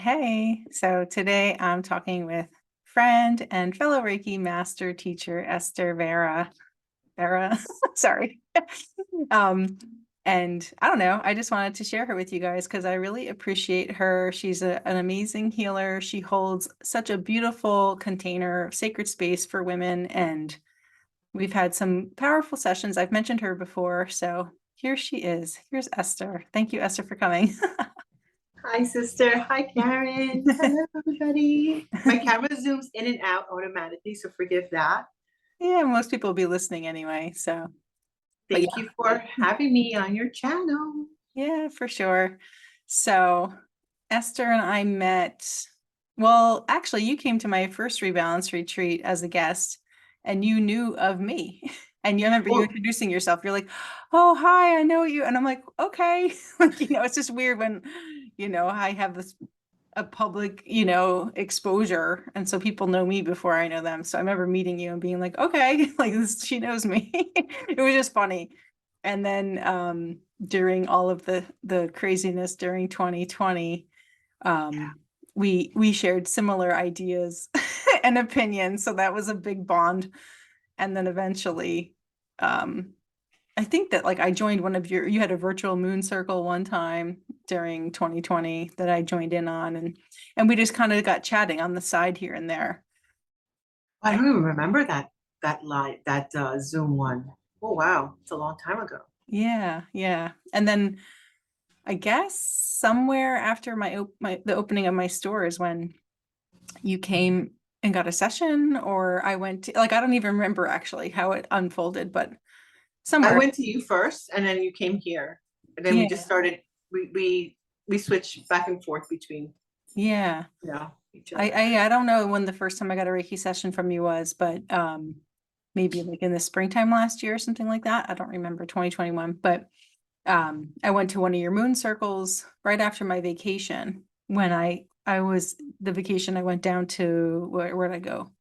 Hey, so today I'm talking with friend and fellow Reiki master teacher Esther Vera, sorry. Um, and I don't know, I just wanted to share her with you guys because I really appreciate her. She's an amazing healer. She holds such a beautiful container, sacred space for women, and we've had some powerful sessions. I've mentioned her before, so here she is. Here's Esther. Thank you, Esther, for coming. Hi, sister. Hi, Karen. Hello, everybody. My camera zooms in and out automatically, so forgive that. Yeah, most people will be listening anyway, so. But Thank you for having me on your channel. yeah, for sure. So Esther and I met, well, actually, you came to my first rebalance retreat as a guest and you knew of me. And you remember you Oh, introducing yourself. You're like, oh, hi, I know you. And I'm like, okay. Like, it's just weird when, I have this a public, exposure. And so people know me before I know them. So I remember meeting you and being like, okay, like this, she knows me. It was just funny. And then during all of the craziness during 2020, we shared similar ideas and opinions. So that was a big bond. And then eventually, I think that like I joined you had a virtual moon circle one time during 2020 that I joined in on, and we just kind of got chatting on the side here and there. I don't even remember that Zoom one. Oh, wow. It's a long time ago. Yeah, yeah. And then I guess somewhere after the opening of my store is when you came and got a session, or I went to, like, I don't even remember actually how it unfolded, but I somewhere. went to you first, and then you came here. And then we just Yeah, started, we switched back and forth between, yeah. each I, other. I I don't know when the first time I got a Reiki session from you was, but maybe like in the springtime last year or something like that. I don't remember 2021, but I went to one of your moon circles right after my vacation when I was the vacation I went down to where did I go?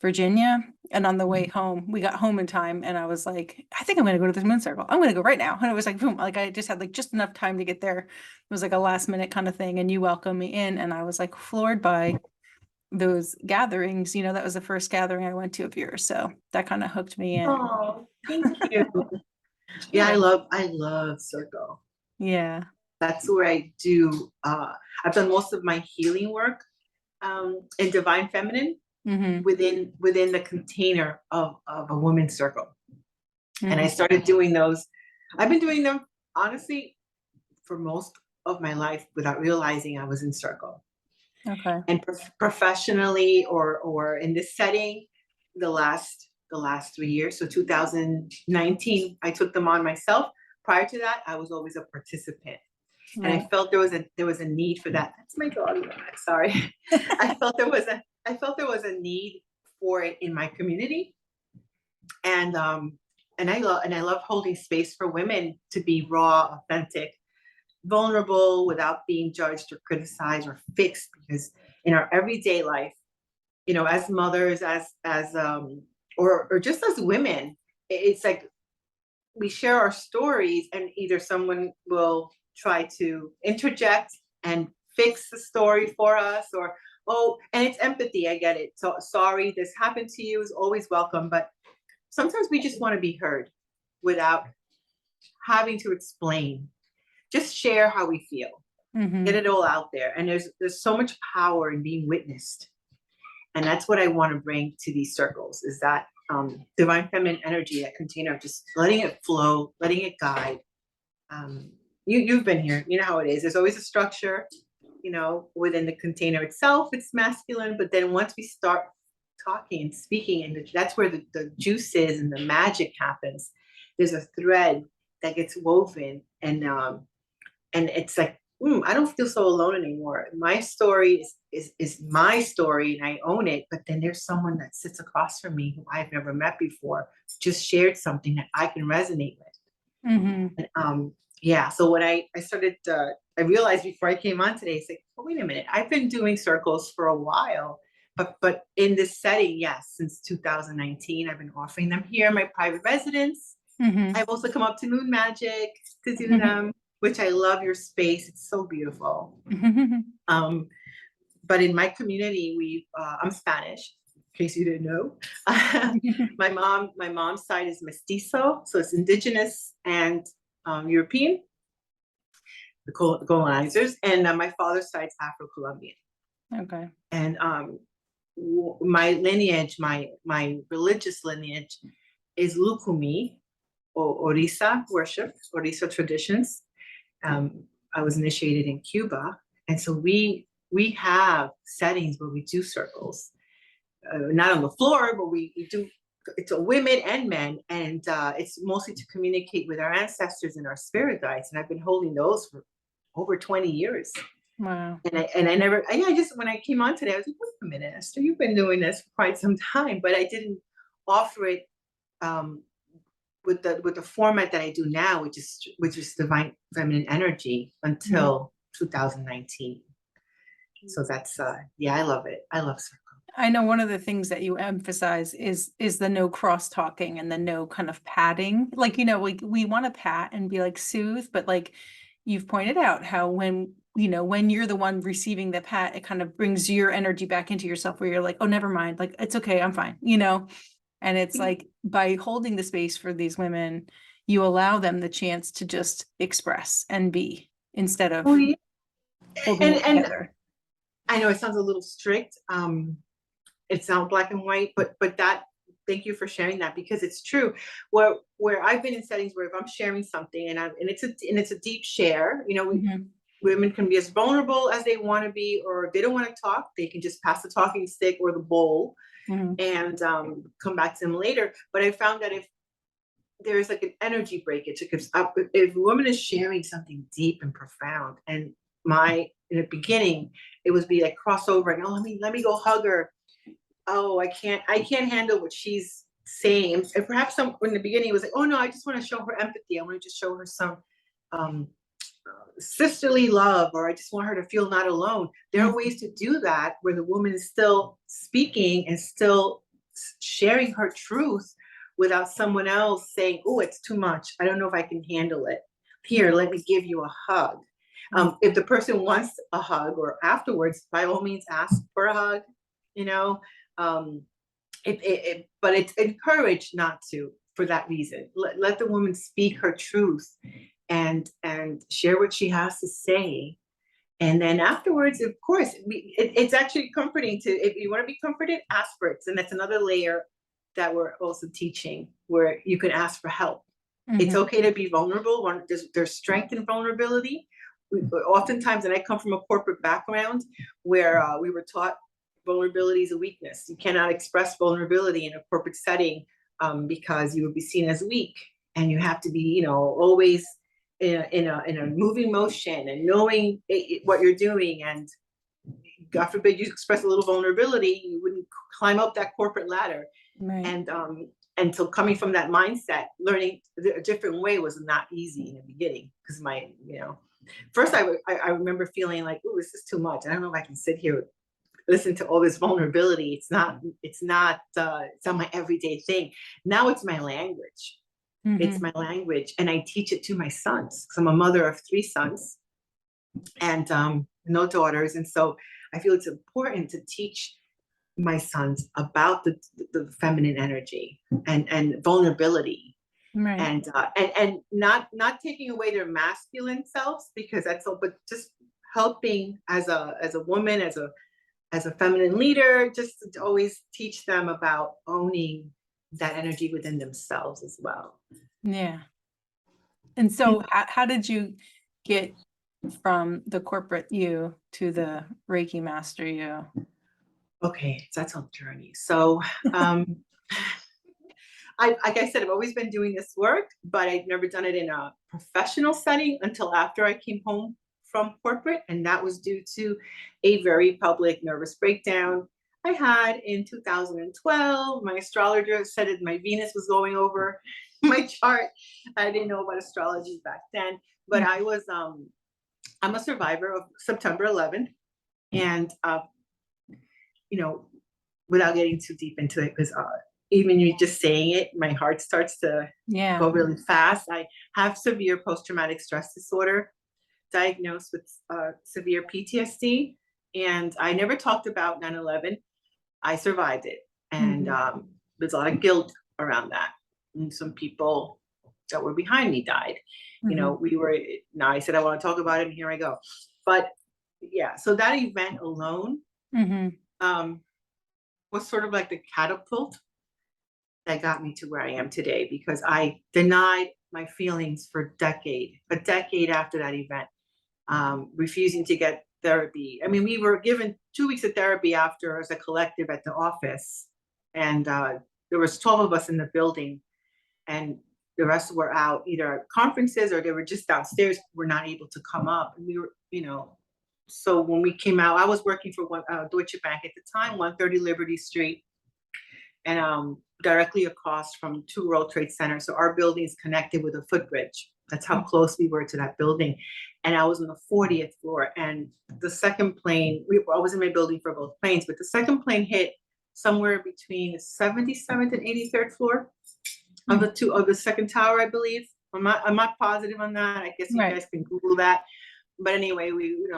Virginia. And on the way home, we got home in time and I was like, I think I'm gonna go to this moon circle. I'm gonna go right now. And it was like boom, like I just had like just enough time to get there. It was like a last minute kind of thing. And you welcomed me in and I was like floored by those gatherings. That was the first gathering I went to of yours. So that kind of hooked me in. Oh, thank you. Yeah, Sure. I love Circle. Yeah. That's where I do, I've done most of my healing work in Divine Feminine Mm-hmm. within the container of a woman's circle. And I Mm-hmm. started doing those. I've been doing them honestly for most of my life without realizing I was in circle. Okay. And professionally or in this setting, the last 3 years. So 2019, I took them on myself. Prior to that, I was always a participant. And I Right. felt there was a need for that. That's my dog. Sorry. I felt there was a need for it in my community. And I love holding space for women to be raw, authentic, vulnerable without being judged or criticized or fixed, because in our everyday life, as mothers, or just as women, it's like we share our stories, and either someone will try to interject and fix the story for us, or and it's empathy. I get it. So sorry this happened to you is always welcome, but sometimes we just want to be heard without having to explain. Just share how we feel. Get Mm-hmm. it all out there. And there's so much power in being witnessed. And that's what I want to bring to these circles, is that divine feminine energy, that container of just letting it flow, letting it guide. You've been here. You know how it is. There's always a structure, within the container itself. It's masculine. But then once we start talking and speaking, and that's where the juice is and the magic happens. There's a thread that gets woven, and it's like, I don't feel so alone anymore. My story is my story, and I own it. But then there's someone that sits across from me who I've never met before, just shared something that I can resonate with. Mm-hmm. And, yeah. So when I started, I realized before I came on today, it's like, oh, wait a minute, I've been doing circles for a while, but in this setting, yes, since 2019, I've been offering them here in my private residence. Mm-hmm. I've also come up to Moon Magic to do them, which I love your space. It's so beautiful. Mm-hmm. Um, but in my community, I'm Spanish, in case you didn't know. My mom's side is mestizo, so it's indigenous and European, the colonizers, and my father's side's Afro-Colombian. Okay. And my lineage, my religious lineage is Lukumi, or Orisa worship, Orisa traditions. I was initiated in Cuba, and so we have settings where we do circles, not on the floor, but we do. It's a women and men, and it's mostly to communicate with our ancestors and our spirit guides. And I've been holding those for over 20 years. Wow. And I never, I just, when I came on today, I was like, wait a minute, Esther, you've been doing this for quite some time, but I didn't offer it with the format that I do now, which is divine feminine energy until 2019. So that's yeah, I love it. I love circle. I know one of the things that you emphasize is the no cross talking and the no kind of patting. Like, you know, we want to pat and be like soothe, but like you've pointed out how when you're the one receiving the pat, it kind of brings your energy back into yourself where you're like, oh, never mind, like it's okay, I'm fine, you know. And it's like by holding the space for these women, you allow them the chance to just express and be instead of holding it together. I know it sounds a little strict. It sounds black and white, but that, thank you for sharing that, because it's true. Where I've been in settings where if I'm sharing something and it's a deep share, you know, women can be as vulnerable as they want to be, or if they don't want to talk, they can just pass the talking stick or the bowl and come back to them later. But I found that if there's like an energy breakage, if a woman is sharing something deep and profound, and in the beginning, it would be like crossover and, oh, let me go hug her. Oh, I can't handle what she's saying. And perhaps in the beginning it was like, oh no, I just want to show her empathy. I want to just show her some sisterly love, or I just want her to feel not alone. There are ways to do that where the woman is still speaking and still sharing her truth without someone else saying, oh, it's too much. I don't know if I can handle it. Here, let me give you a hug. If the person wants a hug or afterwards, by all means, ask for a hug, you know. But it's encouraged not to, for that reason. Let the woman speak her truth and share what she has to say. And then afterwards, of course, it's actually comforting to, if you want to be comforted, ask for it. And that's another layer that we're also teaching, where you can ask for help. It's okay to be vulnerable. There's strength in vulnerability. Oftentimes, and I come from a corporate background where we were taught vulnerability is a weakness. You cannot express vulnerability in a corporate setting because you would be seen as weak, and you have to be, you know, always in a moving motion and knowing what you're doing. And God forbid you express a little vulnerability, you wouldn't climb up that corporate ladder. Right. And so coming from that mindset, learning a different way was not easy in the beginning, because first I remember feeling like, oh, this is too much. I don't know if I can sit here listen to all this vulnerability. It's not my everyday thing. Now it's my language. It's my language, and I teach it to my sons, because I'm a mother of 3 sons and no daughters. And so I feel it's important to teach my sons about the feminine energy and vulnerability. Right. And not taking away their masculine selves, because that's all, but just helping as a woman, as a feminine leader, just to always teach them about owning that energy within themselves as well. Yeah. And so how did you get from the corporate you to the Reiki master you? Okay, so that's a journey. So like I said, I've always been doing this work, but I've never done it in a professional setting until after I came home from corporate. And that was due to a very public nervous breakdown I had in 2012. My astrologer said that my Venus was going over my chart. I didn't know about astrology back then, but I'm a survivor of September 11th. And, without getting too deep into it, because even you just saying it, my heart starts to go really fast. I have severe post-traumatic stress disorder, diagnosed with severe PTSD. And I never talked about 9/11. I survived it. And Mhm. there's a lot of guilt around that. And some people that were behind me died. You know, Mhm. now I said I want to talk about it, and here I go. But yeah, so that event alone Mhm. um, was sort of like the catapult that got me to where I am today, because I denied my feelings for a decade after that event, refusing to get therapy. I mean, we were given 2 weeks of therapy after as a collective at the office, and there was 12 of us in the building, and the rest were out either at conferences or they were just downstairs. Were not able to come up, and we were, So when we came out, I was working for Deutsche Bank at the time, 130 Liberty Street, and directly across from two World Trade Centers. So our building is connected with a footbridge. That's how close we were to that building. And I was on the 40th floor. And the second plane, I was in my building for both planes, but the second plane hit somewhere between the 77th and 83rd floor of the second tower, I believe. I'm not positive on that. I guess you Right. guys can Google that. But anyway,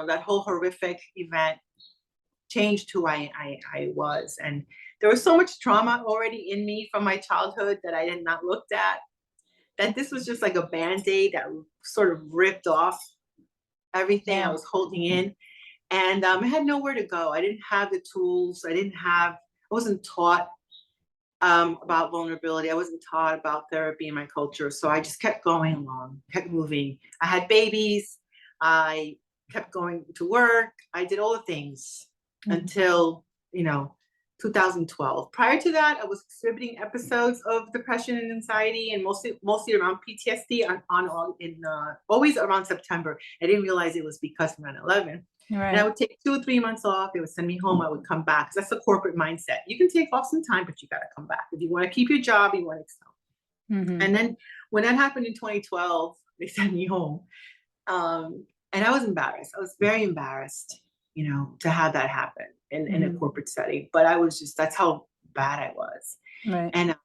that whole horrific event changed who I was. And there was so much trauma already in me from my childhood that I had not looked at, that this was just like a band-aid that sort of ripped off everything I Yeah. was holding in. And I had nowhere to go. I didn't have the tools. I wasn't taught about vulnerability. I wasn't taught about therapy in my culture. So I just kept going along, kept moving. I had babies. I kept going to work. I did all the things Mhm. until, 2012. Prior to that, I was exhibiting episodes of depression and anxiety, and mostly around PTSD always around September. I didn't realize it was because of 9/11. And I Right. would take 2 or 3 months off. They would send me home. I would come back, because that's the corporate mindset. You can take off some time, but you got to come back. If you want to keep your job, you want to excel. Mhm. And then when that happened in 2012, they sent me home. And I was embarrassed. I was very embarrassed, to have that happen in a Mhm. corporate setting. But that's how bad I was. Right. And,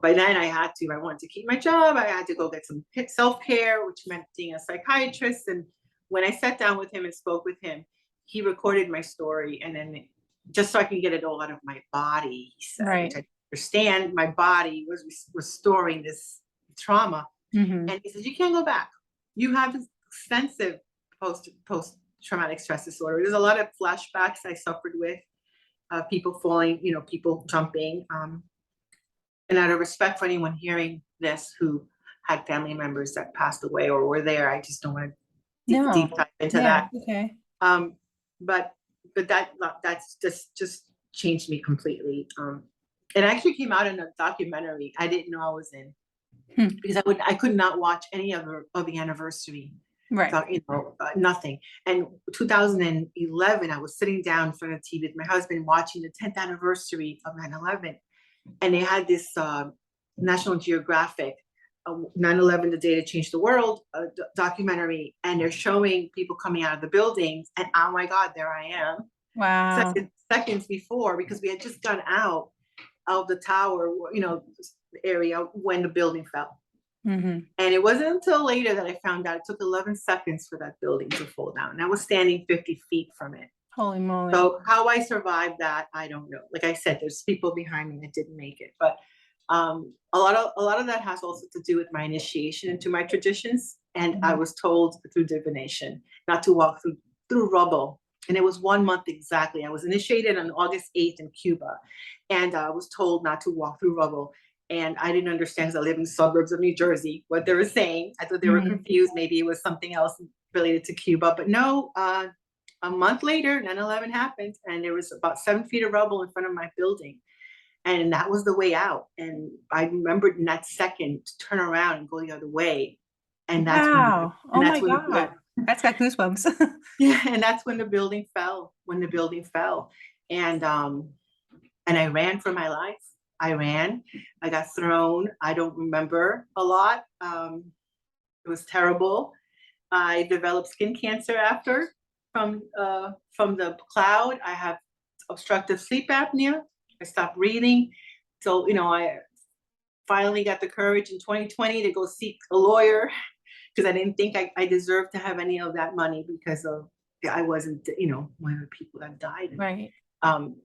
by then I wanted to keep my job. I had to go get some self-care, which meant seeing a psychiatrist. And when I sat down with him and spoke with him, he recorded my story. And then just so I can get it all out of my body, he said, which Right. I understand, my body was restoring this trauma. Mhm. And he says, you can't go back. You have extensive post traumatic stress disorder. There's a lot of flashbacks I suffered with, people falling, people jumping. And out of respect for anyone hearing this who had family members that passed away or were there, I just don't want to No. deep dive into Yeah. that. Okay. Um, but that's just changed me completely. It actually came out in a documentary I didn't know I was in, Hmm. because I could not watch any other of the anniversary. Right. Nothing. And 2011, I was sitting down in front of the TV with my husband watching the 10th anniversary of 9/11, and they had this National Geographic 9/11, the day that changed the world, documentary, and they're showing people coming out of the buildings, and oh my God, there I am, Wow. seconds before, because we had just gone out of the tower, area when the building fell. Mhm. And it wasn't until later that I found out it took 11 seconds for that building to fall down. And I was standing 50 feet from it. Holy moly. So how I survived that, I don't know. Like I said, there's people behind me that didn't make it. But a lot of that has also to do with my initiation into my traditions. And I Mhm. was told through divination not to walk through rubble. And it was 1 month exactly. I was initiated on August 8th in Cuba. And I was told not to walk through rubble. And I didn't understand, because I live in the suburbs of New Jersey, what they were saying. I thought they were Mhm. confused. Maybe it was something else related to Cuba. But no, a month later, 9/11 happened, and there was about 7 feet of rubble in front of my building. And that was the way out. And I remembered in that second to turn around and go the other way. And that's when the, Wow. and Oh that's my when the God. building, That's got goosebumps. yeah, and that's when the building fell, And I ran for my life. I got thrown. I don't remember a lot. It was terrible. I developed skin cancer after, from the cloud. I have obstructive sleep apnea. I stopped breathing. So, I finally got the courage in 2020 to go seek a lawyer, because I didn't think I deserved to have any of that money, because of I wasn't, you know, one of the people that died. Right. Um,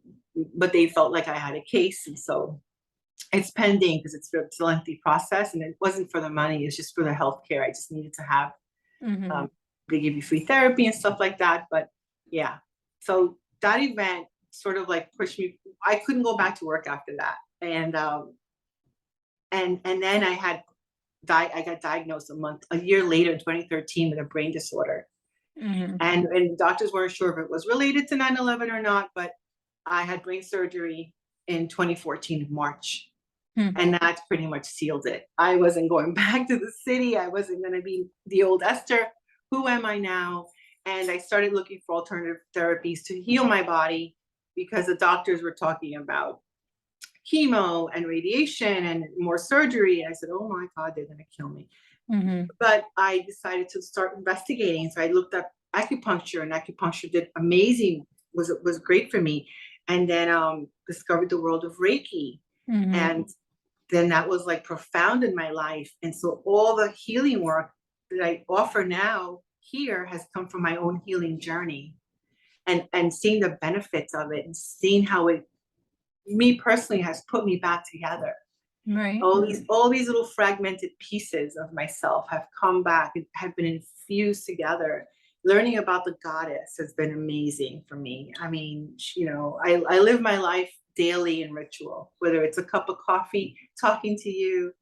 but they felt like I had a case, and so it's pending because it's a lengthy process, and it wasn't for the money, it's just for the healthcare. I just needed to have, Mm-hmm. they give you free therapy and stuff like that. But yeah, so that event sort of like pushed me. I couldn't go back to work after that, and then I got diagnosed a year later in 2013 with a brain disorder. Mm-hmm. And doctors weren't sure if it was related to 9/11 or not, but I had brain surgery in 2014 March. Hmm. And that pretty much sealed it. I wasn't going back to the city. I wasn't going to be the old Esther. Who am I now? And I started looking for alternative therapies to heal my body because the doctors were talking about chemo and radiation and more surgery. And I said, oh my God, they're going to kill me. Mm-hmm. But I decided to start investigating. So I looked up acupuncture, and acupuncture did amazing, was great for me. And then discovered the world of Reiki. Mm-hmm. And then that was like profound in my life. And so all the healing work that I offer now here has come from my own healing journey, and seeing the benefits of it, and seeing how it, me personally, has put me back together. Right. All these little fragmented pieces of myself have come back and have been infused together. Learning about the goddess has been amazing for me. I mean, you know, I live my life daily in ritual, whether it's a cup of coffee, talking to you,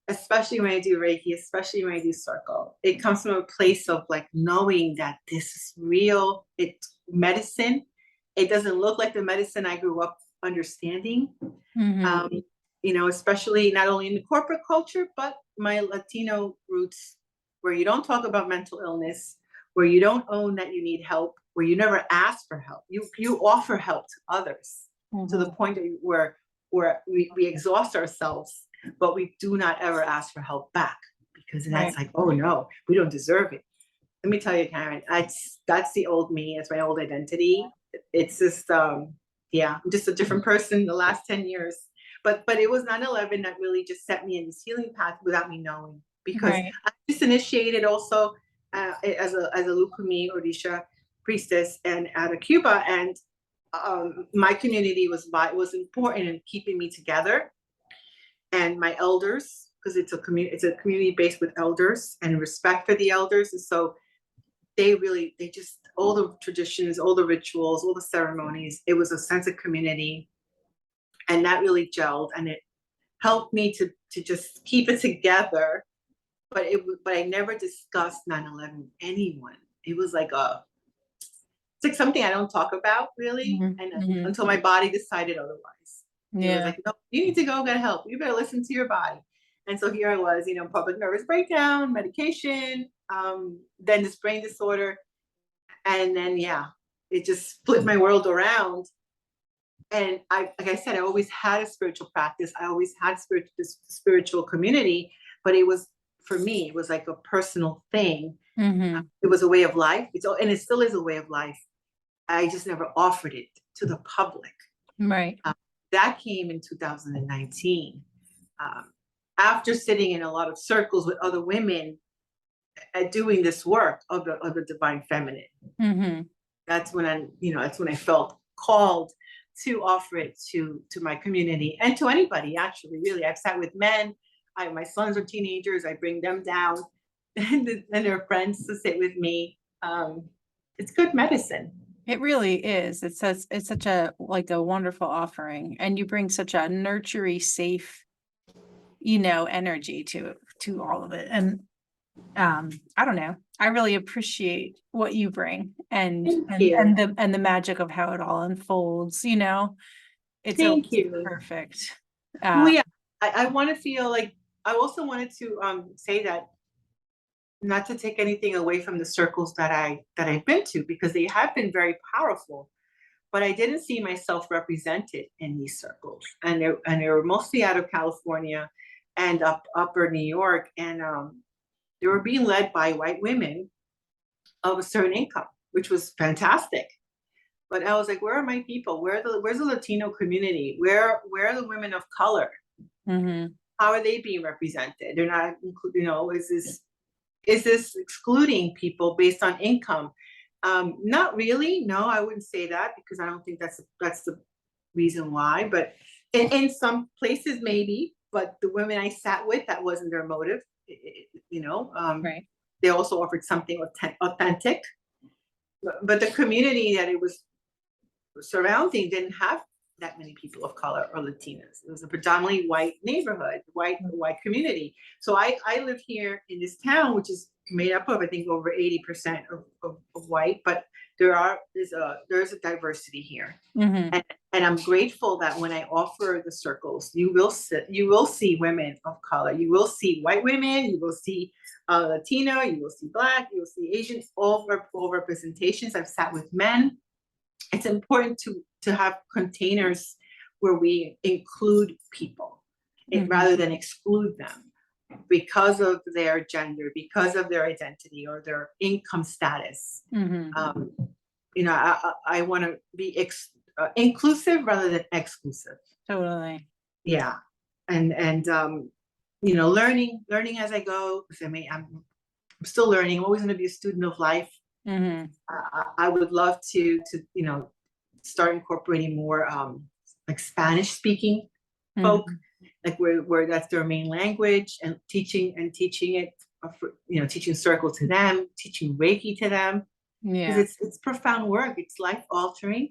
especially when I do Reiki, especially when I do circle. It comes from a place of like knowing that this is real. It's medicine. It doesn't look like the medicine I grew up understanding. Mm-hmm. You know, especially not only in the corporate culture, but my Latino roots, where you don't talk about mental illness, where you don't own that you need help, where you never ask for help. You offer help to others, to the Mm-hmm. point where we exhaust ourselves, but we do not ever ask for help back, because Right. that's like, oh no, we don't deserve it. Let me tell you, Karen, that's the old me, it's my old identity. It's just yeah, I'm just a different person the last 10 years. But it was 9/11 that really just set me in this healing path without me knowing, because Right. I just initiated also as a Lukumi Odisha priestess and out of Cuba, and my community was important in keeping me together, and my elders, because it's a community based with elders and respect for the elders, and so they just, all the traditions, all the rituals, all the ceremonies, it was a sense of community, and that really gelled, and it helped me to just keep it together. But I never discussed 9/11 with anyone. It was like it's like something I don't talk about really, and Mm-hmm. until my body decided otherwise. It was Yeah. like, no, you need to go get help. You better listen to your body. And so here I was, you know, public nervous breakdown, medication, then this brain disorder, and then yeah, it just flipped my world around. And like I said, I always had a spiritual practice. I always had this spiritual community, but it was, for me, it was like a personal thing. Mm-hmm. It was a way of life. And it still is a way of life. I just never offered it to the public. Right. That came in 2019. After sitting in a lot of circles with other women doing this work of the divine feminine. Mm-hmm. That's when that's when I felt called to offer it to my community, and to anybody, actually. Really, I've sat with men. My sons are teenagers. I bring them down and their friends to sit with me. It's good medicine. It really is. It's such a like a wonderful offering, and you bring such a nurturing, safe, energy to all of it. And I don't know. I really appreciate what you bring, and Thank and you. and the and the magic of how it all unfolds. It's Thank always you. perfect. Well, yeah, I want to feel like, I also wanted to say that, not to take anything away from the circles that I've been to, because they have been very powerful, but I didn't see myself represented in these circles, and they were mostly out of California and upper New York, and they were being led by white women of a certain income, which was fantastic. But I was like, where are my people? Where's the Latino community? Where are the women of color? Mhm. How are they being represented? They're not, is this excluding people based on income? Not really. No, I wouldn't say that, because I don't think that's the reason why. But in some places, maybe. But the women I sat with, that wasn't their motive. You know, Right. they also offered something authentic. But the community that it was surrounding didn't have that many people of color or Latinas. It was a predominantly white neighborhood, white community. So I live here in this town, which is made up of, I think, over 80% of white, but there's a diversity here. Mm-hmm. And I'm grateful that when I offer the circles, you will see women of color, you will see white women, you will see Latino, you will see Black, you will see Asian, all representations. I've sat with men. It's important to have containers where we include people rather than exclude them because of their gender, because of their identity or their income status. You know, I want to be inclusive rather than exclusive. Totally. Yeah, and you know, learning as I go. I mean, I'm still learning. I'm always going to be a student of life. I would love to you know, start incorporating more like Spanish speaking folk, like where that's their main language, and teaching it, you know, teaching circle to them, teaching Reiki to them, because it's profound work. It's life altering.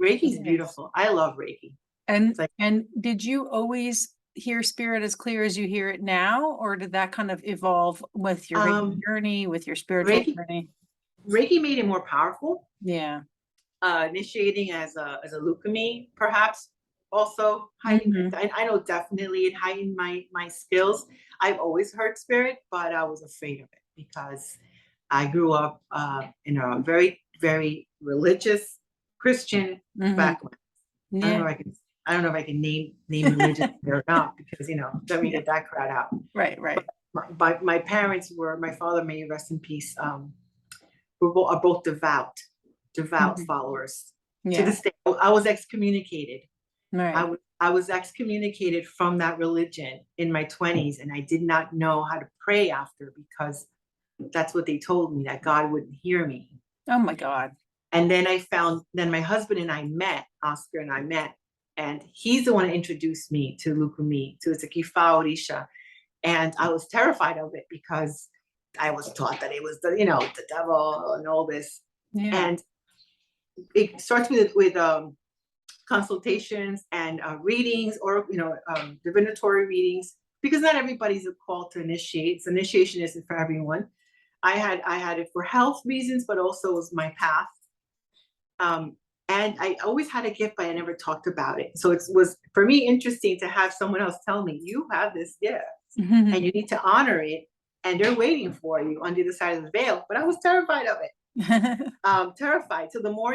Reiki is beautiful. I love Reiki. And did you always hear spirit as clear as you hear it now, or did that kind of evolve with your Reiki journey, with your spiritual journey? Reiki made it more powerful. Yeah. Initiating as a leukemia, perhaps also heightened. I know definitely it heightened my skills. I've always heard spirit, but I was afraid of it because I grew up in a very, very religious Christian background. Yeah. I don't know if I can name religion or not, because, you know, let me get that crowd out. Right. But my parents my father, may rest in peace, are both devout followers. To this day, I was excommunicated. Right. I was excommunicated from that religion in my 20s, and I did not know how to pray after, because that's what they told me, that God wouldn't hear me. Oh my God. And then then my husband and I met, Oscar and I met, and he's the one who introduced me to Lukumi, to Kifa Orisha. And I was terrified of it because I was taught that it was the devil and all this. And it starts with consultations and readings, or divinatory readings, because not everybody's called to initiate. So initiation isn't for everyone. I had it for health reasons, but also was my path. And I always had a gift, but I never talked about it. So it was for me interesting to have someone else tell me, you have this gift and you need to honor it, and they're waiting for you on the other side of the veil. But I was terrified of it. Terrified. So the more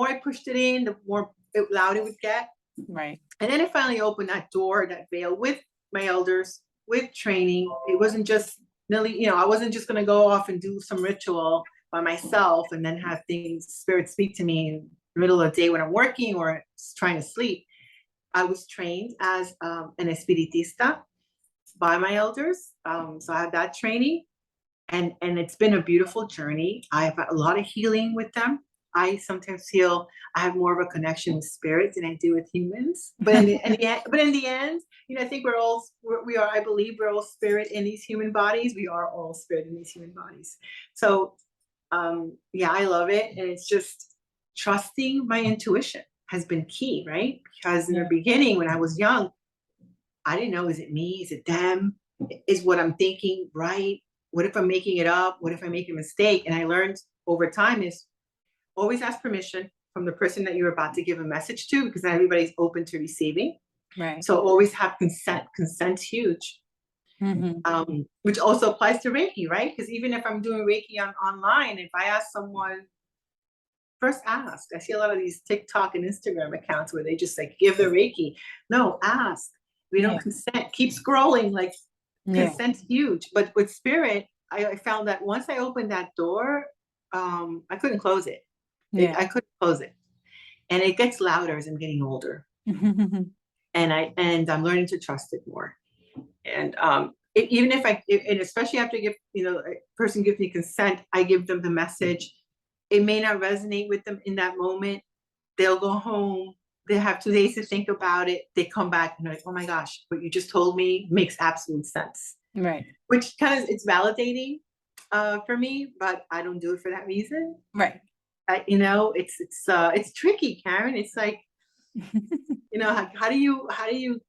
I pushed it in, the more loud it would get. Right. And then it finally opened that door, that veil, with my elders, with training. It wasn't just I wasn't just going to go off and do some ritual by myself and then have spirit speak to me in the middle of the day when I'm working or trying to sleep. I was trained as an espiritista by my elders. So I had that training, and it's been a beautiful journey. I have a lot of healing with them. I sometimes feel I have more of a connection with spirits than I do with humans. But in the end, I think I believe we're all spirit in these human bodies. We are all spirit in these human bodies. So I love it. And it's just trusting my intuition has been key, right? Because in the beginning, when I was young, I didn't know, is it me? Is it them? Is what I'm thinking right? What if I'm making it up? What if I make a mistake? And I learned over time is always ask permission from the person that you're about to give a message to, because not everybody's open to receiving. Right. So always have consent. Consent's huge. Which also applies to Reiki, right? Because even if I'm doing Reiki online, if I ask someone, first ask. I see a lot of these TikTok and Instagram accounts where they just give the Reiki. No, ask. We don't consent. Keep scrolling. Consent's huge. But with spirit, I found that once I opened that door, I couldn't close it. I couldn't close it. And it gets louder as I'm getting older. And I'm learning to trust it more. And even if and especially after a person gives me consent, I give them the message, it may not resonate with them in that moment. They'll go home. They have 2 days to think about it. They come back and they're like, oh my gosh, what you just told me makes absolute sense. Right. Which kind of, it's validating for me, but I don't do it for that reason. Right. It's tricky, Karen. It's like, how do you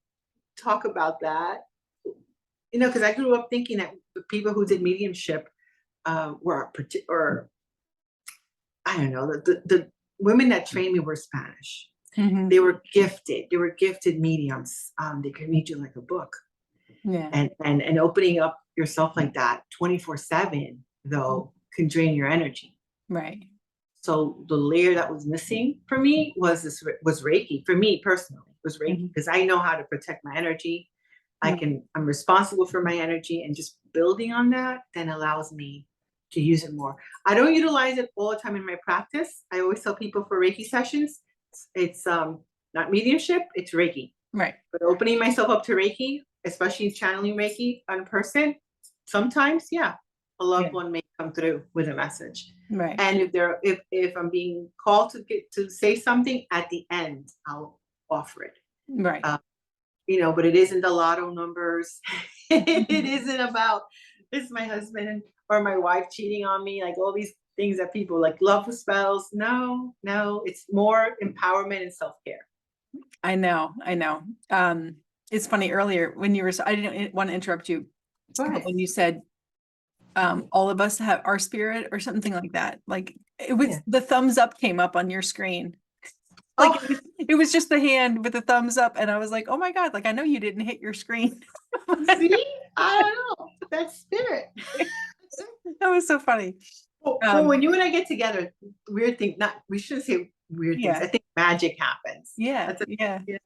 talk about that? Because I grew up thinking that the people who did mediumship or I don't know, the women that trained me were Spanish. Mhm. They were gifted. They were gifted mediums. They could read you like a book. Yeah. And opening up yourself like that 24/7 though can drain your energy. Right. So the layer that was missing for me was Reiki. For me personally, was Reiki, because I know how to protect my energy. I'm responsible for my energy, and just building on that then allows me to use it more. I don't utilize it all the time in my practice. I always tell people for Reiki sessions, it's not mediumship, it's Reiki. Right. But opening myself up to Reiki, especially channeling Reiki on a person, sometimes, yeah, a loved one may come through with a message. Right. And if I'm being called to say something at the end, I'll offer it. Right. But it isn't the lotto numbers. It isn't about, is my husband or my wife cheating on me, like all these things that people like love spells. No, it's more empowerment and self-care. I know. It's funny, earlier when you were, I didn't want to interrupt you, but when you said all of us have our spirit or something like that, like it was the thumbs up came up on your screen. Like it was just the hand with the thumbs up, and I was like, oh my God, like I know you didn't hit your screen. See, I don't know, that's spirit. That was so funny. Well, when you and I get together, weird thing, we shouldn't say weird things. I think magic happens. Yeah. Magic.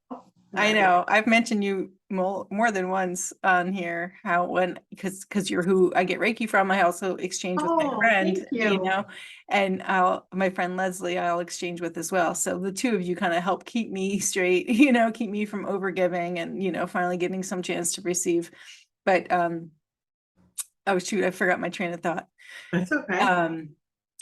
I know. I've mentioned you more than once on here, how because you're who I get Reiki from. I also exchange with my friend, thank you. And my friend Leslie, I'll exchange with as well. So the two of you kind of help keep me straight, keep me from overgiving and, finally getting some chance to receive. But I forgot my train of thought. That's okay.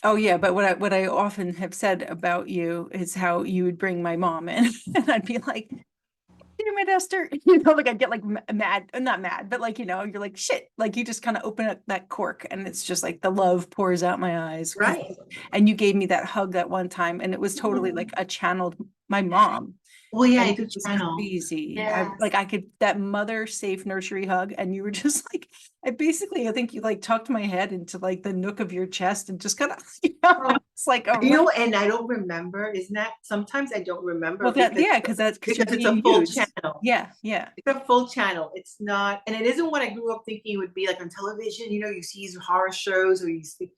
Oh yeah, but what I often have said about you is how you would bring my mom in, and I'd be like, damn it, Esther, like I'd get like mad, not mad, but like, you're like, shit, like you just kind of open up that cork and it's just like the love pours out my eyes. Right. And you gave me that hug that one time, and it was totally like a channeled my mom. Well, yeah, And I do it was channel. crazy. Yes. I could, that mother safe nursery hug, and you were just like, I think you like tucked my head into like the nook of your chest and just kind of, it's like, and I don't remember, isn't that, sometimes I don't remember. Well, because it's a full channel. Yeah. It's a full channel. It's not, and it isn't what I grew up thinking it would be like on television. You see these horror shows, or you see,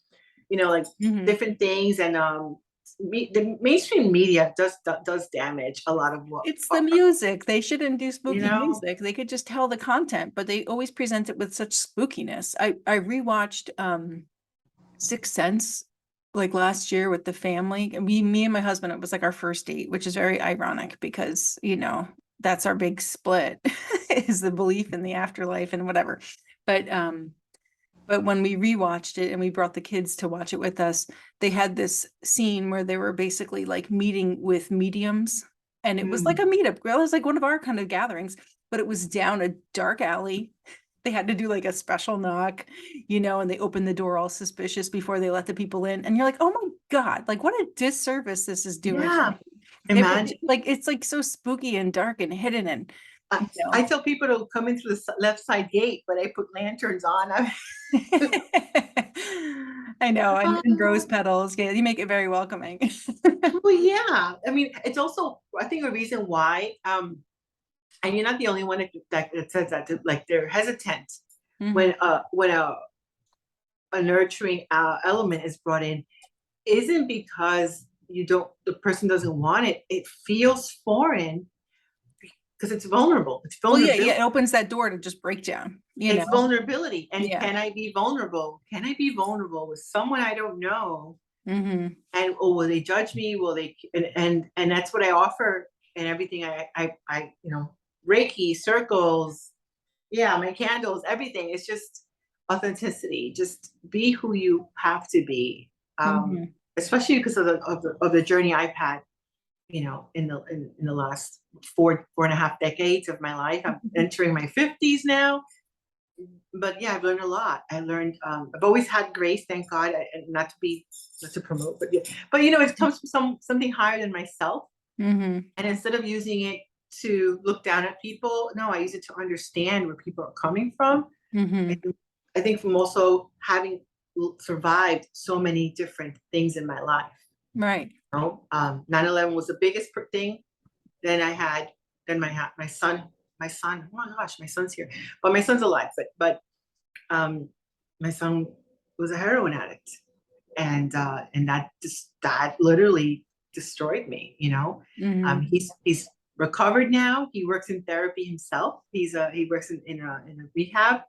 like different things, and the mainstream media does damage a lot of what. It's the music. They shouldn't do spooky music. They could just tell the content, but they always present it with such spookiness. I rewatched Sixth Sense like last year with the family. Me and my husband, it was like our first date, which is very ironic because, that's our big split is the belief in the afterlife and whatever. But when we rewatched it and we brought the kids to watch it with us, they had this scene where they were basically like meeting with mediums, and it was like a meetup. It was like one of our kind of gatherings, but it was down a dark alley. They had to do like a special knock, and they opened the door all suspicious before they let the people in. And you're like, oh my God, like what a disservice this is doing. Yeah. Imagine. It's like so spooky and dark and hidden. And I tell people to come in through the left side gate, but I put lanterns on. I know, and rose petals. Yeah, you make it very welcoming. Well, yeah. I mean, it's also, I think, a reason why, and you're not the only one that says that, like they're hesitant when a nurturing element is brought in, isn't because the person doesn't want it. It feels foreign because it's vulnerable. It's vulnerability. Yeah, it opens that door to just break down. It's vulnerability. And can I be vulnerable? Can I be vulnerable with someone I don't know? And will they judge me? Will they? And that's what I offer and everything. I Reiki, circles, my candles, everything. It's just authenticity. Just be who you have to be. especially because of the journey I've had, you know, in the last four and a half decades of my life. I'm entering my 50s now. But yeah, I've learned a lot. I learned, I've always had grace, thank God, and not to promote, but yeah, but you know, it comes from something higher than myself. Mm-hmm. And instead of using it to look down at people, no, I use it to understand where people are coming from. Mm-hmm. I think from also having survived so many different things in my life. Right. You know, 9/11 was the biggest thing. Then I had, then my son, oh my gosh, my son's here, but my son's alive, but my son was a heroin addict, and that literally destroyed me. You know, Mm-hmm. he's recovered now. He works in therapy himself. He works in a rehab.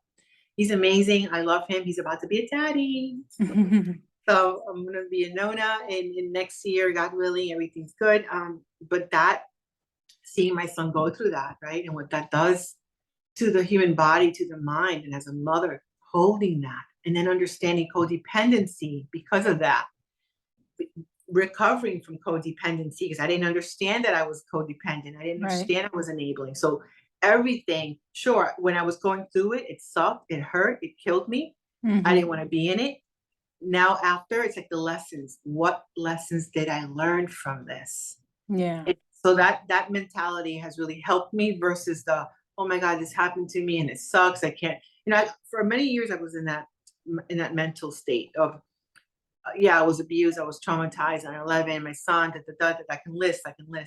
He's amazing. I love him. He's about to be a daddy. So I'm gonna be a Nona in next year, God willing, everything's good. But that seeing my son go through that, right, and what that does to the human body, to the mind, and as a mother holding that, and then understanding codependency because of that, recovering from codependency because I didn't understand that I was codependent. I didn't Right. understand I was enabling. So everything, sure, when I was going through it, it sucked, it hurt, it killed me. Mm-hmm. I didn't want to be in it. Now after, it's like the lessons. What lessons did I learn from this? Yeah. So that mentality has really helped me versus the, oh my God, this happened to me and it sucks. I can't, you know, for many years I was in that mental state of, yeah, I was abused, I was traumatized, 9/11, my son, I can list.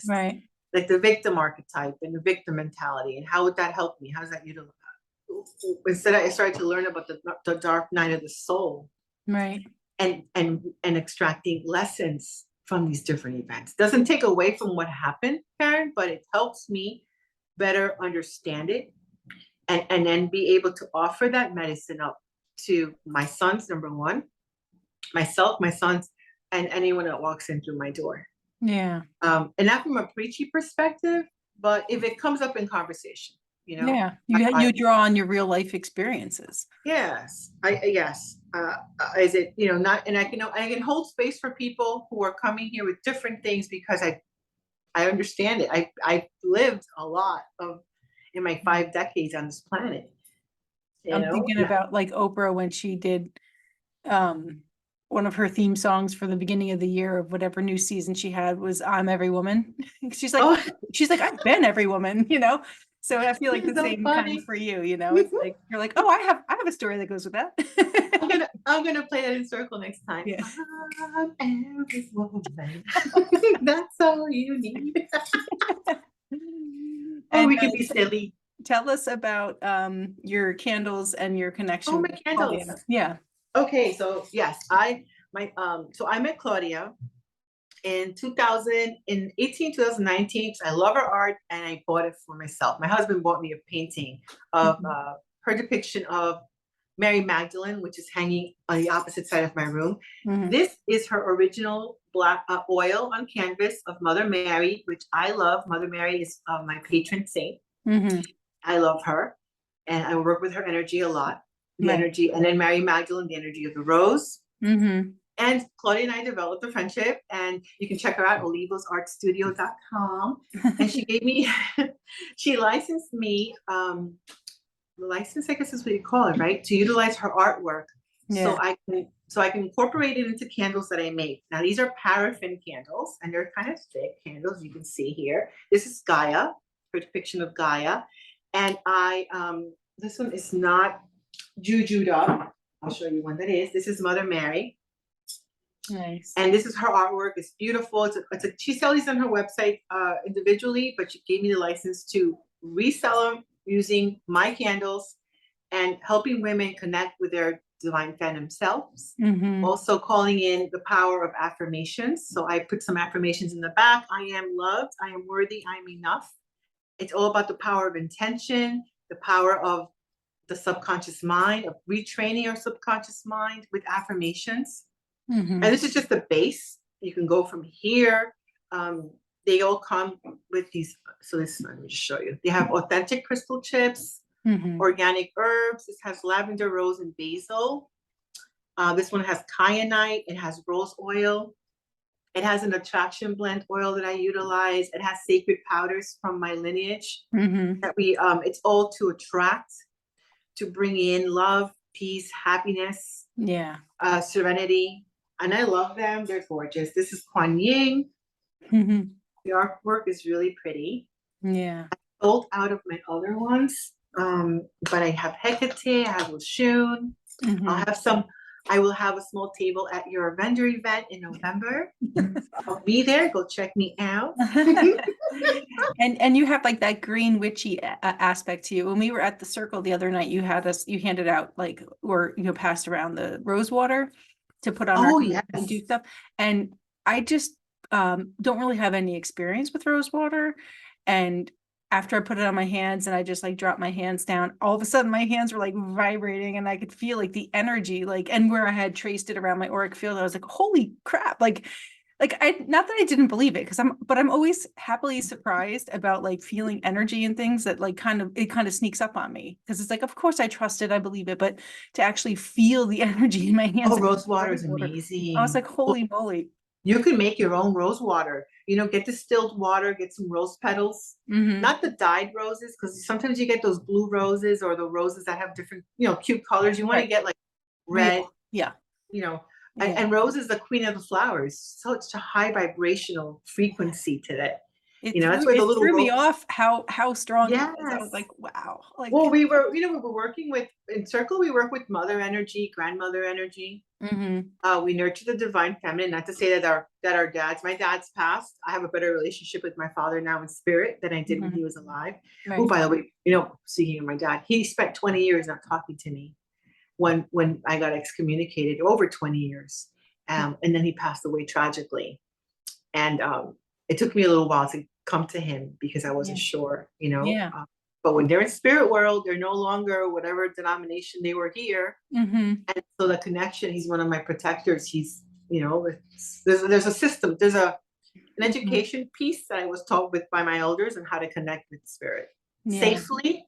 Right. Like the victim archetype and the victim mentality, and how would that help me? How does that utilize? Instead, I started to learn about the dark night of the soul, Right. and extracting lessons from these different events. Doesn't take away from what happened, Karen, but it helps me better understand it, and then be able to offer that medicine up to my sons, number one, myself, my sons, and anyone that walks in through my door. Yeah. And not from a preachy perspective, but if it comes up in conversation, you know, Yeah. You draw on your real life experiences. yes, yes. Is it, you know, not, and I can hold space for people who are coming here with different things because I understand it. I lived a lot of in my 5 decades on this planet. You I'm know, thinking about like Oprah when she did um one of her theme songs for the beginning of the year of whatever new season she had was I'm Every Woman. She's like, oh, she's like, I've been every woman, you know? So I feel like this the is so same kind of funny. for you, you know, it's like, you're like, oh, I have a story that goes with that. I'm gonna play that in circle next time. Yeah. I'm every woman. That's all you need. Oh, And we can be silly. tell us about your candles and your Oh, connection my with candles. Claudia. Yeah. Okay, so yes, so I met Claudia in 2018, 2019. I love her art and I bought it for myself. My husband bought me a painting of Mhm. her depiction of Mary Magdalene, which is hanging on the opposite side of my room. Mhm. This is her original black oil on canvas of Mother Mary, which I love. Mother Mary is my patron saint. Mhm. I love her, and I work with her energy a lot. The Right. energy, and then Mary Magdalene, the energy of the rose. Mhm. And Claudia and I developed a friendship, and you can check her out, olivosartstudio.com. And she gave me, she licensed me, the license, I guess is what you call it, right? To utilize her artwork Yeah. so I can incorporate it into candles that I make. Now these are paraffin candles, and they're kind of thick candles, you can see here. This is Gaia, her depiction of Gaia. And this one is not jujued up. I'll show you one that is. This is Mother Mary. Nice. And this is her artwork. It's beautiful. She sells these on her website individually, but she gave me the license to resell them using my candles and helping women connect with their divine feminine selves. Mhm. Also calling in the power of affirmations. So I put some affirmations in the back. I am loved. I am worthy. I am enough. It's all about the power of intention, the power of the subconscious mind, of retraining our subconscious mind with affirmations. Mhm. And this is just the base. You can go from here. They all come with these. So this, let me just show you. They have authentic crystal chips, Mhm. organic herbs. This has lavender, rose, and basil. This one has kyanite. It has rose oil. It has an attraction blend oil that I utilize. It has sacred powders from my lineage Mm-hmm. that it's all to attract, to bring in love, peace, happiness, Yeah. serenity. And I love them. They're gorgeous. This is Kuan Yin. Mm-hmm. The artwork is really pretty. Yeah. Sold out of my other ones. But I have Hecate, I have Oshun. Mm-hmm. I will have a small table at your vendor event in November. I'll be there. Go check me out. And you have like that green witchy aspect to you. When we were at the circle the other night, you handed out like, or passed around the rose water to put on our Oh, hands yes. and do stuff. And I just don't really have any experience with rose water. And after I put it on my hands and I just like dropped my hands down, all of a sudden my hands were like vibrating and I could feel like the energy, like, and where I had traced it around my auric field, I was like, holy crap. Like I, not that I didn't believe it, but I'm always happily surprised about like feeling energy and things that like it kind of sneaks up on me, because it's like, of course I trust it, I believe it, but to actually feel the energy in my hands. Oh, rose water is I was amazing. like, holy moly. You can make your own rose water. Get distilled water, get some rose petals, Mm-hmm. not the dyed roses, because sometimes you get those blue roses or the roses that have different, cute colors. You want to Right. get like red, Yeah. and, Yeah. and rose is the queen of the flowers. So it's a high vibrational frequency to that. That's why the It little threw me rose. off how strong it was. I was Yes. like, wow. Like, Well, we were working with, in Circle, we work with mother energy, grandmother energy. mm-hmm. We nurture the divine feminine. Not to say that our my dad's passed. I have a better relationship with my father now in spirit than I did when he was alive. Right. Oh, by the way, speaking of my dad, he spent 20 years not talking to me when I got excommunicated, over 20 years. And then he passed away tragically. And it took me a little while to come to him because I wasn't sure, Yeah. but when they're in spirit world, they're no longer whatever denomination they were here. Mm-hmm. And so the connection, he's one of my protectors. He's, there's a system, there's an education piece that I was taught with by my elders on how to connect with spirit safely,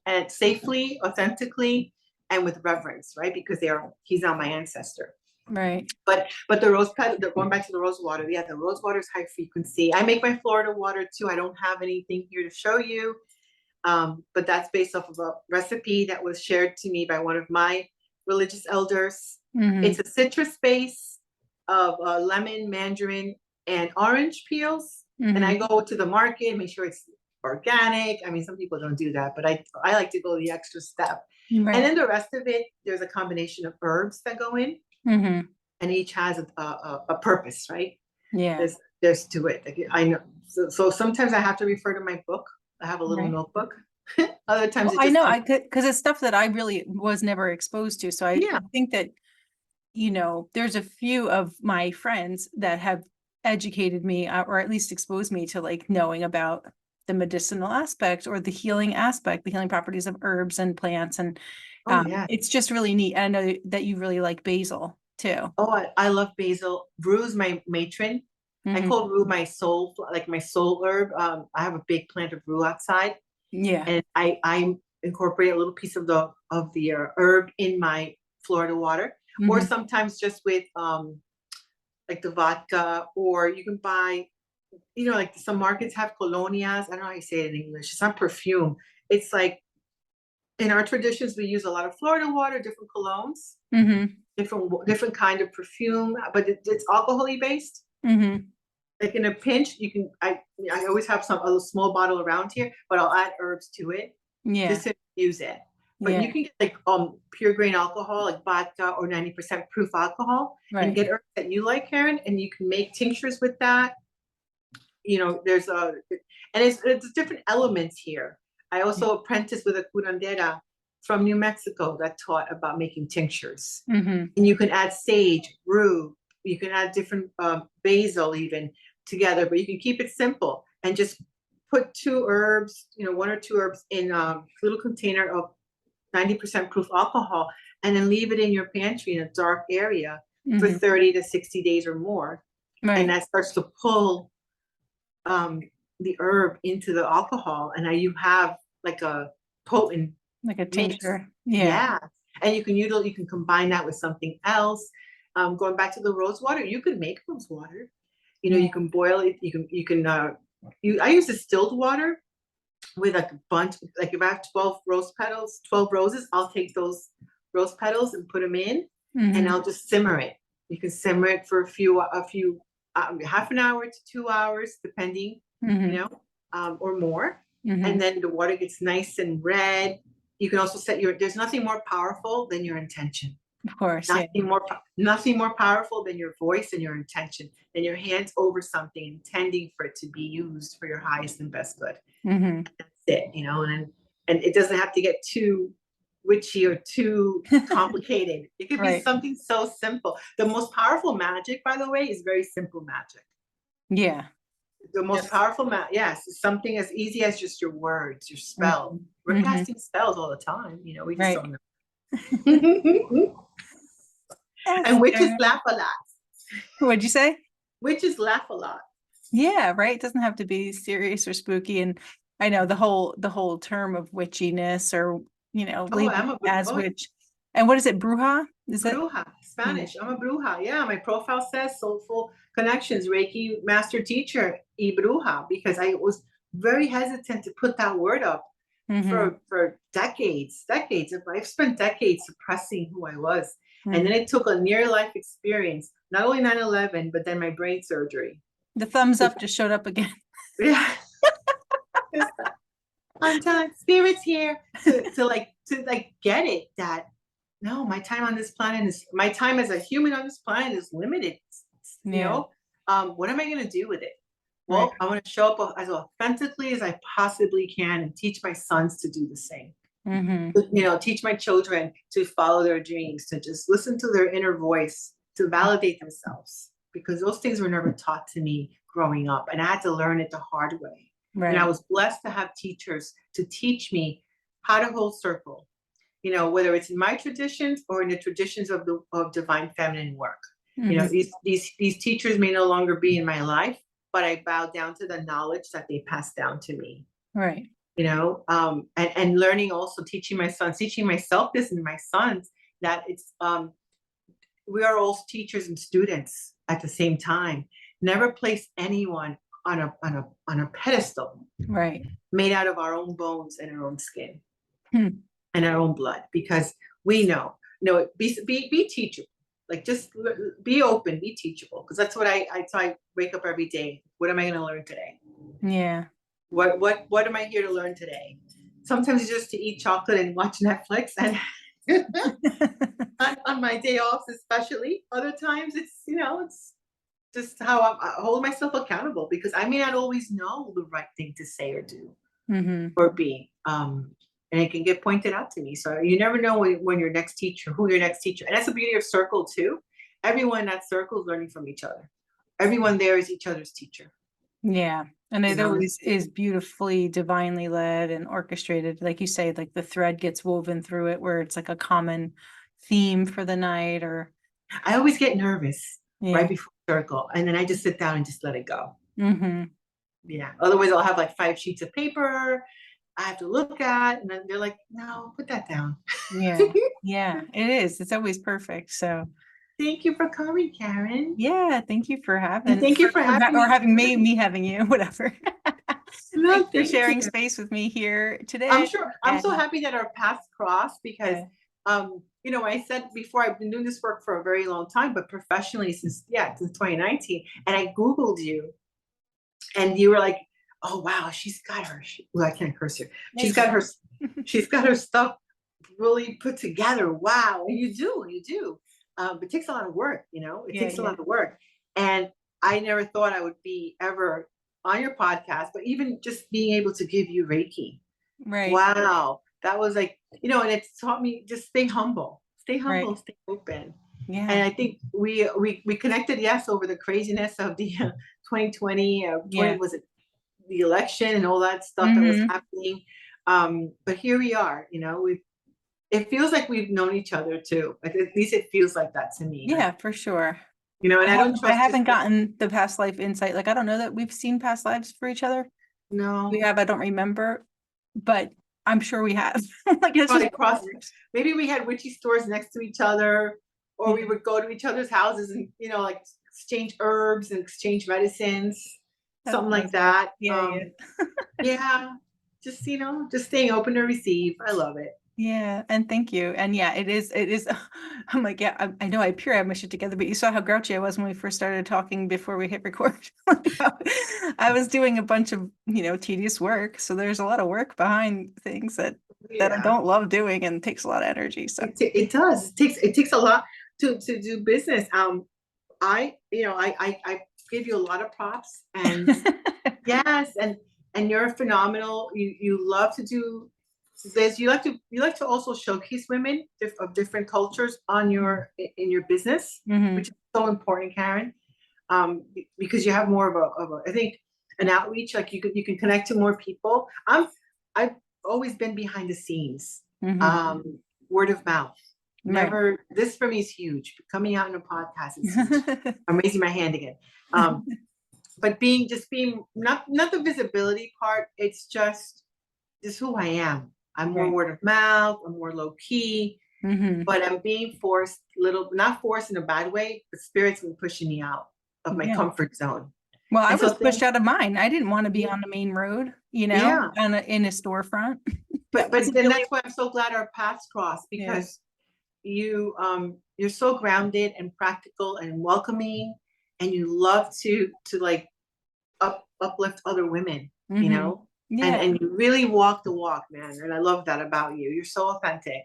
authentically, and with reverence, right? Because he's not my ancestor. Right. But the rose petal, going back to the rose water, the rose water is high frequency. I make my Florida water too. I don't have anything here to show you. But that's based off of a recipe that was shared to me by one of my religious elders. Mm-hmm. It's a citrus base of lemon, mandarin, and orange peels. Mm-hmm. And I go to the market, make sure it's organic. I mean, some people don't do that, but I like to go the extra step. Right. And then the rest of it, there's a combination of herbs that go in, and each has a purpose, right? Yeah. There's to it. Like, I know. So sometimes I have to refer to my book. I have a little notebook. Other times I know, because it's stuff that I really was never exposed to. So I think that, there's a few of my friends that have educated me or at least exposed me to like knowing about the medicinal aspect or the healing aspect, the healing properties of herbs and plants. And it's just really neat. And I know that you really like basil too. Oh, I love basil. Rue is my matron. I call rue my soul, like my soul herb. I have a big plant of rue outside. Yeah. And I incorporate a little piece of the herb in my Florida water, or sometimes just with like the vodka, or you can buy, like some markets have colonias. I don't know how you say it in English. It's not perfume. It's like in our traditions, we use a lot of Florida water, different colognes, different kind of perfume, but it's alcohol-y based. Like in a pinch, I always have a small bottle around here, but I'll add herbs to it. Just to use it. But you can get like pure grain alcohol, like vodka or 90% proof alcohol, and get herbs that you like, Karen, and you can make tinctures with that. There's it's different elements here. I also apprenticed with a curandera from New Mexico that taught about making tinctures. And you can add sage, rue, you can add different basil even together, but you can keep it simple and just put 2 herbs, 1 or 2 herbs in a little container of 90% proof alcohol, and then leave it in your pantry in a dark area for 30 to 60 days or more. And that starts to pull the herb into the alcohol, and now you have like a potent, like a tincture. And you can combine that with something else. Going back to the rose water, you can make rose water. You know, you can boil it. I use distilled water with like a bunch, like if I have 12 rose petals, 12 roses, I'll take those rose petals and put them in, and Mhm. I'll just simmer it. You can simmer it for half an hour to 2 hours, depending, you Mhm. know, or more. And Mhm. then the water gets nice and red. You can also there's nothing more powerful than your intention. Of course, yeah. Nothing more powerful than your voice and your intention, and your hands over something, intending for it to be used for your highest and best good. Mhm. That's it, and it doesn't have to get too witchy or too complicated. It could be Right. something so simple. The most powerful magic, by the way, is very simple magic. Yeah. The most Yes. powerful yes, is something as easy as just your words, your spell. Mhm. We're Mhm. casting spells all the time, we just Right. don't know. And witches Esther. laugh a lot. What'd you say? Witches laugh a lot. Yeah, right. It doesn't have to be serious or spooky. And I know the whole term of witchiness, or Oh, labeling as witch. And what is it, bruja? Is it? bruja, Yeah. Spanish. I'm a bruja. Yeah, my profile says Soulful Connections, Reiki Master Teacher, y bruja, because I was very hesitant to put that word up Mm-hmm. for decades. I've spent decades suppressing who I was. And Mm-hmm. then it took a near life experience, not only 9/11, but then my brain surgery. The thumbs up just showed up again. Yeah. I'm telling spirits here to get it that no, my time as a human on this planet is limited. Yeah. What am I going to do with it? Right. Well, I want to show up as authentically as I possibly can and teach my sons to do the same. Mm-hmm. Teach my children to follow their dreams, to just listen to their inner voice, to validate themselves, because those things were never taught to me growing up, and I had to learn it the hard way. And I Right. was blessed to have teachers to teach me how to hold circle, whether it's in my traditions or in the traditions of divine feminine work. Mm-hmm. These teachers may no longer be in my life, but I bow down to the knowledge that they passed down to me. Right. And learning, also teaching my sons, teaching myself this and my sons, that it's we are all teachers and students at the same time. Never place anyone on a pedestal Right. made out of our own bones and our own skin. Hmm. And our own blood, because we know, be teachable. Like, just be open, be teachable, because that's what I wake up every day. What am I going to learn today? Yeah. What am I here to learn today? Sometimes it's just to eat chocolate and watch Netflix, and on my day offs especially. Other times it's just how I hold myself accountable, because I may not always know the right thing to say or do Mm-hmm. or be. And it can get pointed out to me. So you never know when your next teacher, who your next teacher. And that's the beauty of circle too. Everyone in that circle is learning from each other. Everyone there is each other's teacher. Yeah. And You it know, always is beautifully divinely led and orchestrated. Like you say, like the thread gets woven through it where it's like a common theme for the night, or I always get nervous yeah. right before circle, and then I just sit down and just let it go. Mm-hmm. Yeah. Otherwise, I'll have like 5 sheets of paper I have to look at, and then they're like, "No, put that down." Yeah. Yeah, it is. It's always perfect. So Thank you for coming, Karen. yeah, thank you for And thank you for having or me. having me having you, whatever. No, Thanks for thank sharing you. space with me here I'm today. sure I'm so And happy that our paths crossed, because yeah, I said before, I've been doing this work for a very long time, but professionally since 2019. And I Googled you, and you were like, "Oh wow, well, I can't curse here. She's thank got her you. she's got her stuff really put together." Wow. And you do. It takes a lot of work, it Yeah, takes a yeah. lot of work. And I never thought I would be ever on your podcast, but even just being able to give you Reiki. Right, Wow. That was like, and it's taught me just stay right. humble, stay open. Yeah, And I think we connected, yes, over the craziness of the 2020, yeah. was it the election and all that stuff that was Mm-hmm. happening. But here we are, it feels like we've known each other too. Like, at least it feels like that to me. Yeah, Like, for sure. and I don't I trust just haven't gotten the past life insight. Like, I don't know that we've seen past lives for each other. We no. have, I don't remember, but I'm sure we have. Like, it's just Probably cross. Maybe we had witchy stores next to each other, or yeah. we would go to each other's houses and like exchange herbs and exchange medicines, That's something like awesome. that. Yeah. Yeah, just, just staying open to receive. I love it. Yeah, and thank you. And yeah, it is. I'm like, yeah, I know I appear I have my shit together, but you saw how grouchy I was when we first started talking before we hit record. I was doing a bunch of, tedious work. So there's a lot of work behind things that I Yeah, don't love doing and takes a lot of energy. So it does. It takes a lot to do business. I give you a lot of props, and yes, and you're phenomenal. You love to do this. You like to also showcase women of different cultures in your business, Mhm. which is so important, Karen. Because you have more of a I think an outreach. Like you can connect to more people. I've always been behind the scenes. Mhm. Um, Word of mouth. Right. Never. This for me is huge. Coming out in a podcast is huge. I'm raising my hand again. But being not the visibility part, it's just who I am. I'm more Right. word of mouth, I'm more low key, Mhm. but I'm being forced, not forced in a bad way, but spirit's been pushing me out of my Yeah. comfort zone. Well, I And so was pushed out of mine. I didn't want to be yeah, on the main road, yeah. in a storefront. But That but was then really, that's why I'm so glad our paths crossed, yeah. because you're so grounded and practical and welcoming, and you love to like uplift other women, Hmm. Yeah. and you really walk the walk, man. And I love that about you. You're so authentic.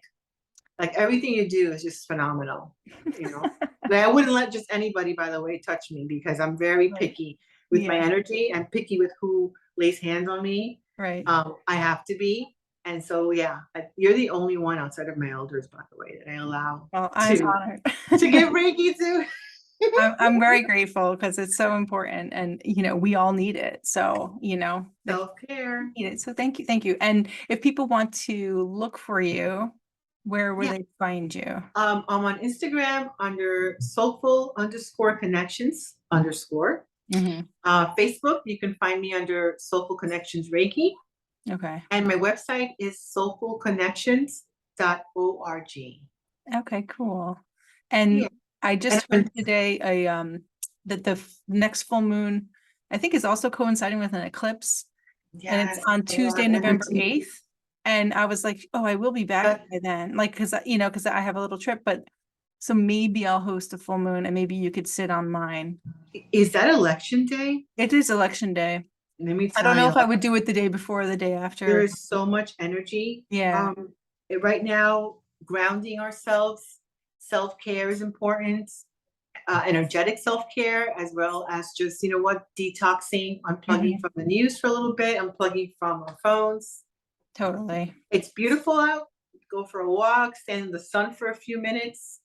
Like everything you do is just phenomenal, you know. Like, I wouldn't let just anybody, by the way, touch me, because I'm very Right. picky with my Yeah. energy. I'm picky with who lays hands on me. Right. I have to be. And so, yeah, you're the only one outside of my elders, by the way, that I allow Well, I'm to honored. to give Reiki to. I'm very grateful because it's so important and we all need it. So, if Self-care. you need it. So thank you. Thank you. And if people want to look for you, where will Yeah. they find you? I'm on Instagram under soulful_connections_. Hmm. Facebook, you can find me under Soulful Connections Reiki. Okay. And my website is soulfulconnections.org. Okay, cool. Yeah. And I And just heard today that the next full moon, I think, is also coinciding with an eclipse, and it's yes, on a lot Tuesday, of November energy. 8th. And I was like, oh, I will be back But by then. Like, because I have a little trip, but so maybe I'll host a full moon and maybe you could sit on mine. is that election day? It is election day. Let me I don't tell know you, if I would do it the day before or the day there after. is so much energy. Yeah. Right now, grounding ourselves, self-care is important. Energetic self-care, as well as just, detoxing, unplugging Mhm. from the news for a little bit, unplugging from our phones. Totally. It's beautiful out. Go for a walk, stand in the sun for a few minutes,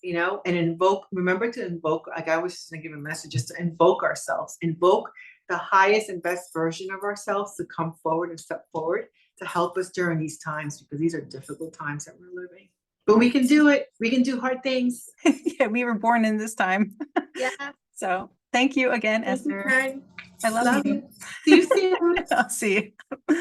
and remember to invoke. Like I was just gonna give a message, just to invoke ourselves, invoke the highest and best version of ourselves to come forward and step forward to help us during these times, because these are difficult times that we're living. But we can do it. We can do hard things. Yeah, we were born in this time. Yeah. So thank you again, Thank you, Esther. Karen. I love Love you. you. See you soon. I'll see you.